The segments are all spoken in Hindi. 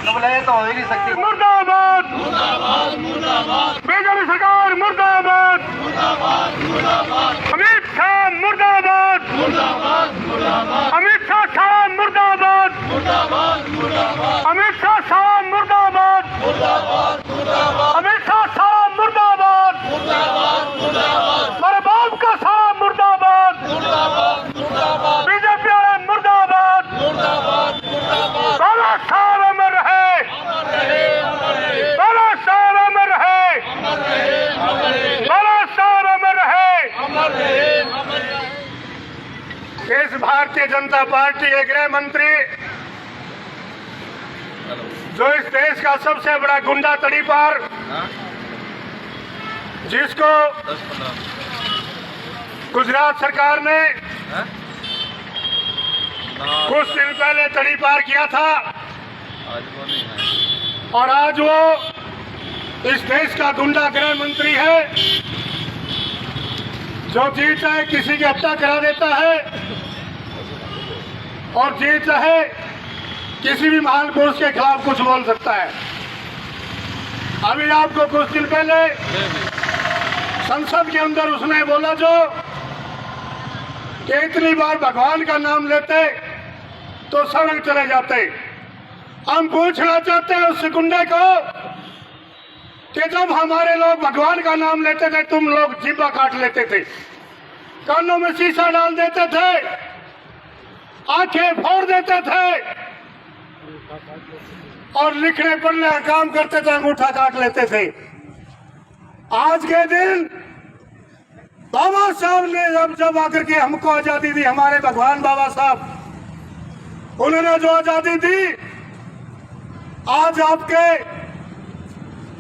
तो हो ही नहीं सकती। मुर्दाबाद मुर्दाबाद मुर्दाबाद बीजेपी सरकार मुर्दाबाद अमित शाह मुर्दाबाद अमित शाह साहब मुर्दाबाद अमित शाह साहब मुर्दाबाद अमित शाह साहब मुर्दाबाद मेरे बाप का साहब मुर्दाबाद बीजेपी वाले मुर्दाबाद बाला साहब अमर रहे बाला साहब अमर रहे बाला साहब अमर रहे। इस भारतीय जनता पार्टी के गृह मंत्री जो इस देश का सबसे बड़ा गुंडा तड़ीपार, जिसको गुजरात सरकार ने कुछ दिन पहले तड़ीपार किया था और आज वो इस देश का गुंडा गृह मंत्री है, जो जी चाहे किसी की हत्या करा देता है और जी चाहे किसी भी महान पुरुष के खिलाफ कुछ बोल सकता है। अभी आपको कुछ दिन पहले संसद के अंदर उसने बोला जो कि इतनी बार भगवान का नाम लेते तो सड़क चले जाते। हम पूछना चाहते हैं उस गुंडे को कि जब हमारे लोग भगवान का नाम लेते थे तुम लोग जीभा काट लेते थे, कानों में शीशा डाल देते थे, आंखें फोड़ देते थे और लिखने पढ़ने का काम करते थे, अंगूठा काट लेते थे। आज के दिन बाबा साहब ने जब आकर के हमको आजादी दी, हमारे भगवान बाबा साहब, उन्होंने जो आजादी दी, आज आपके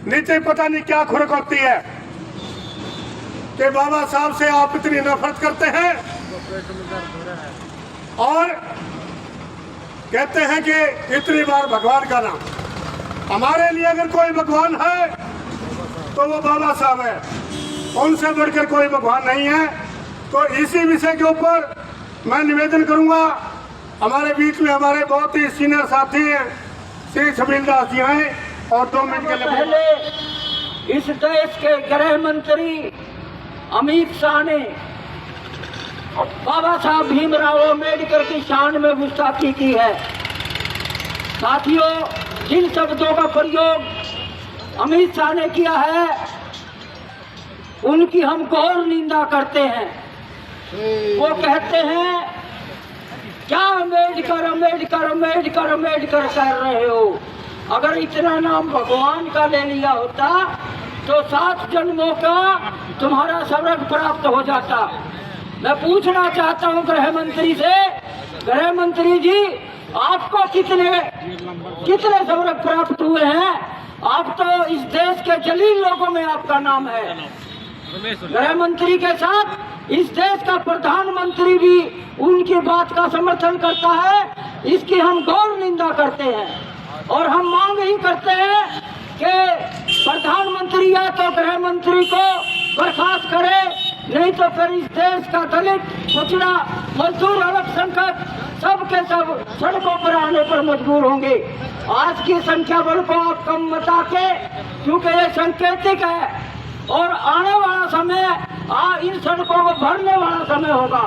नीचे पता नहीं क्या खुरक होती है कि बाबा साहब से आप इतनी नफरत करते हैं और कहते हैं कि इतनी बार भगवान का नाम। हमारे लिए अगर कोई भगवान है तो वो बाबा साहब है, उनसे बढ़कर कोई भगवान नहीं है। तो इसी विषय के ऊपर मैं निवेदन करूंगा, हमारे बीच में हमारे बहुत ही सीनियर साथी हैं श्री छबील दास जी हैं और 2 मिनट के लिए पहले इस देश के गृह मंत्री अमित शाह ने बाबा साहब भीमराव अम्बेडकर की शान में गुस्ताखी की है। साथियों, जिन शब्दों का प्रयोग अमित शाह ने किया है उनकी हम घोर निंदा करते हैं। वो कहते हैं क्या अम्बेडकर अम्बेडकर अम्बेडकर अम्बेडकर कह रहे हो? अगर इतना नाम भगवान का ले लिया होता तो 7 जन्मों का तुम्हारा स्वर्ग प्राप्त हो जाता। मैं पूछना चाहता हूं गृह मंत्री से, गृह मंत्री जी आपको कितने स्वर्ग प्राप्त हुए हैं? आप तो इस देश के जलील लोगों में आपका नाम है। गृह मंत्री के साथ इस देश का प्रधानमंत्री भी उनकी बात का समर्थन करता है। इसकी हम घोर निंदा करते हैं और हम मांग ही करते हैं कि प्रधानमंत्री या तो गृह मंत्री को बर्खास्त करे, नहीं तो फिर इस देश का दलित, पिछड़ा, मजदूर, अल्पसंख्यक सब के सब सड़कों पर आने पर मजबूर होंगे। आज की संख्या बल को आप कम मता के, क्योंकि ये सांकेतिक है और आने वाला समय इन सड़कों को भरने वाला समय होगा।